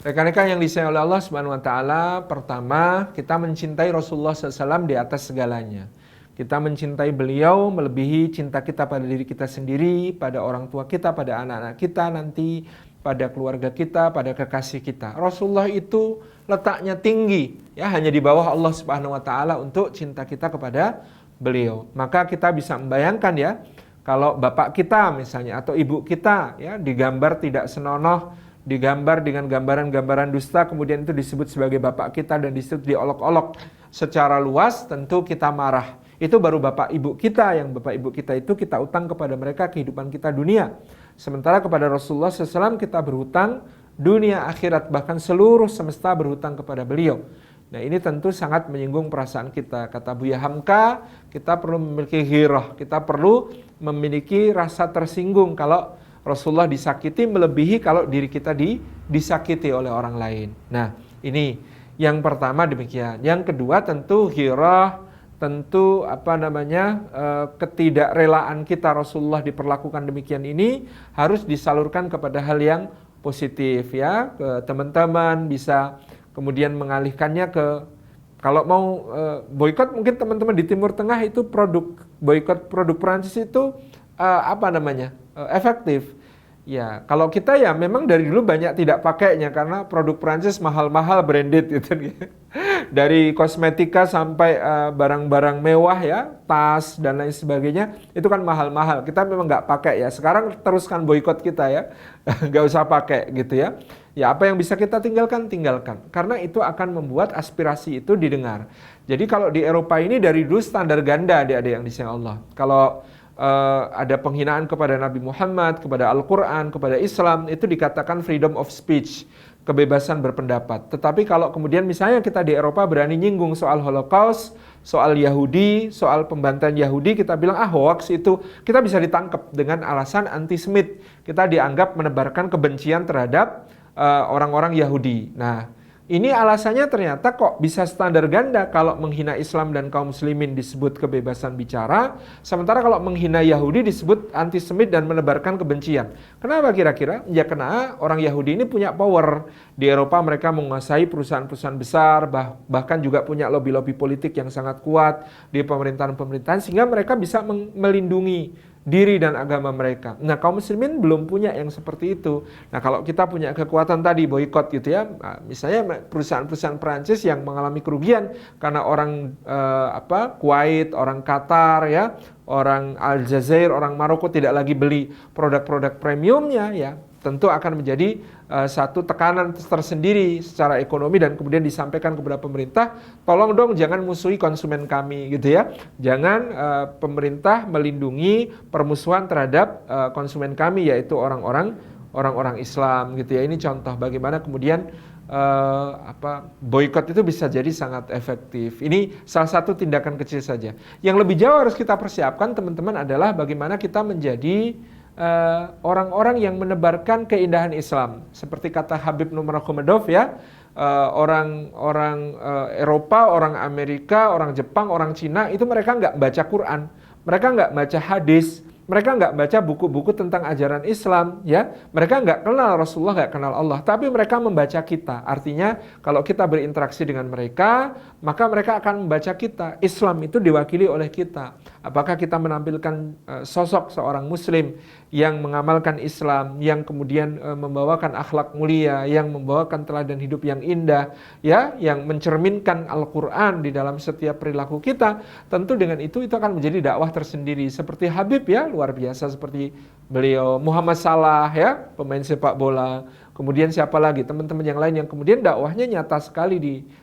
Rekan-rekan yang disayangi oleh Allah Subhanahu wa taala, pertama, kita mencintai Rasulullah SAW di atas segalanya. Kita mencintai beliau melebihi cinta kita pada diri kita sendiri, pada orang tua kita, pada anak-anak kita nanti, pada keluarga kita, pada kekasih kita. Rasulullah itu letaknya tinggi, ya, hanya di bawah Allah Subhanahu wa taala untuk cinta kita kepada beliau. Maka kita bisa membayangkan, ya, kalau bapak kita misalnya atau ibu kita, ya, digambar tidak senonoh, digambar dengan gambaran-gambaran dusta, kemudian itu disebut sebagai bapak kita dan disebut diolok-olok secara luas, tentu kita marah. Itu baru bapak ibu kita, yang bapak ibu kita itu kita utang kepada mereka kehidupan kita dunia. Sementara kepada Rasulullah SAW kita berhutang dunia akhirat, bahkan seluruh semesta berhutang kepada beliau. Nah, ini tentu sangat menyinggung perasaan kita. Kata Buya Hamka, kita perlu memiliki ghirah, kita perlu memiliki rasa tersinggung kalau Rasulullah disakiti melebihi kalau diri kita disakiti oleh orang lain. Nah, ini yang pertama demikian. Yang kedua tentu ghirah, tentu ketidakrelaan kita Rasulullah diperlakukan demikian ini harus disalurkan kepada hal yang positif, ya, ke teman-teman, bisa kemudian mengalihkannya ke, kalau mau boikot, mungkin teman-teman di Timur Tengah itu boikot produk Perancis itu efektif. Ya, kalau kita ya memang dari dulu banyak tidak pakainya karena produk Perancis mahal-mahal branded gitu. Dari kosmetika sampai barang-barang mewah, ya, tas dan lain sebagainya, itu kan mahal-mahal. Kita memang nggak pakai, ya. Sekarang teruskan boikot kita, ya. Nggak usah pakai gitu, ya. Ya, apa yang bisa kita tinggalkan. Karena itu akan membuat aspirasi itu didengar. Jadi kalau di Eropa ini dari dulu standar ganda, adik-adik yang disayang Allah. Kalau ada penghinaan kepada Nabi Muhammad, kepada Al-Quran, kepada Islam, itu dikatakan freedom of speech, kebebasan berpendapat. Tetapi kalau kemudian misalnya kita di Eropa berani nyinggung soal Holocaust, soal Yahudi, soal pembantaian Yahudi, kita bilang hoax itu, kita bisa ditangkap dengan alasan antisemit. Kita dianggap menebarkan kebencian terhadap orang-orang Yahudi. Nah, ini alasannya ternyata kok bisa standar ganda. Kalau menghina Islam dan kaum muslimin disebut kebebasan bicara, sementara kalau menghina Yahudi disebut antisemit dan menebarkan kebencian. Kenapa kira-kira? Ya karena orang Yahudi ini punya power. Di Eropa mereka menguasai perusahaan-perusahaan besar, bahkan juga punya lobby-lobby politik yang sangat kuat di pemerintahan-pemerintahan, sehingga mereka bisa melindungi diri dan agama mereka. Nah, kaum muslimin belum punya yang seperti itu. Nah, kalau kita punya kekuatan tadi boikot gitu, ya, misalnya perusahaan-perusahaaan Perancis yang mengalami kerugian karena orang Kuwait, orang Qatar, ya, orang Aljazair, orang Maroko tidak lagi beli produk-produk premiumnya, ya, tentu akan menjadi satu tekanan tersendiri secara ekonomi dan kemudian disampaikan kepada pemerintah, tolong dong jangan musuhi konsumen kami gitu, ya. Jangan pemerintah melindungi permusuhan terhadap konsumen kami, yaitu orang-orang Islam gitu, ya. Ini contoh bagaimana kemudian boikot itu bisa jadi sangat efektif. Ini salah satu tindakan kecil saja. Yang lebih jauh harus kita persiapkan teman-teman adalah bagaimana kita menjadi orang-orang yang menebarkan keindahan Islam. Seperti kata Habib Nurmagomedov, ya, orang-orang Eropa, orang Amerika, orang Jepang, orang Cina, itu mereka nggak baca Quran, mereka nggak baca hadis, mereka nggak baca buku-buku tentang ajaran Islam, ya. Mereka nggak kenal Rasulullah, nggak kenal Allah, tapi mereka membaca kita. Artinya kalau kita berinteraksi dengan mereka, maka mereka akan membaca kita. Islam itu diwakili oleh kita. Apakah kita menampilkan sosok seorang Muslim yang mengamalkan Islam, yang kemudian membawakan akhlak mulia, yang membawakan teladan hidup yang indah, ya, yang mencerminkan Al-Quran di dalam setiap perilaku kita, tentu dengan itu akan menjadi dakwah tersendiri. Seperti Habib, ya, luar biasa seperti beliau, Muhammad Salah, ya, pemain sepak bola. Kemudian siapa lagi teman-teman yang lain yang kemudian dakwahnya nyata sekali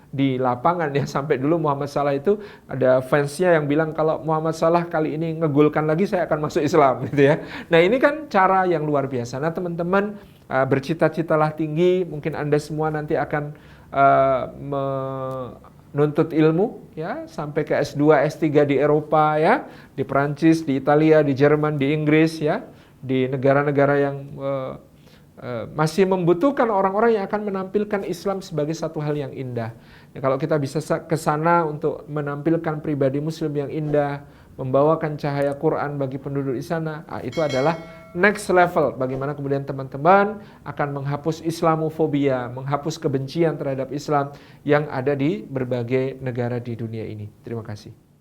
di lapangan, ya. Sampai dulu Muhammad Salah itu ada fansnya yang bilang kalau Muhammad Salah kali ini ngegolkan lagi saya akan masuk Islam gitu, ya. Nah, ini kan cara yang luar biasa. Nah, teman-teman bercita-citalah tinggi. Mungkin Anda semua nanti akan menuntut ilmu, ya, sampai ke S2, S3 di Eropa, ya, di Perancis, di Italia, di Jerman, di Inggris, ya, di negara-negara yang masih membutuhkan orang-orang yang akan menampilkan Islam sebagai satu hal yang indah. Ya, kalau kita bisa ke sana untuk menampilkan pribadi Muslim yang indah, membawakan cahaya Quran bagi penduduk di sana, itu adalah next level. Bagaimana kemudian teman-teman akan menghapus Islamofobia, menghapus kebencian terhadap Islam yang ada di berbagai negara di dunia ini. Terima kasih.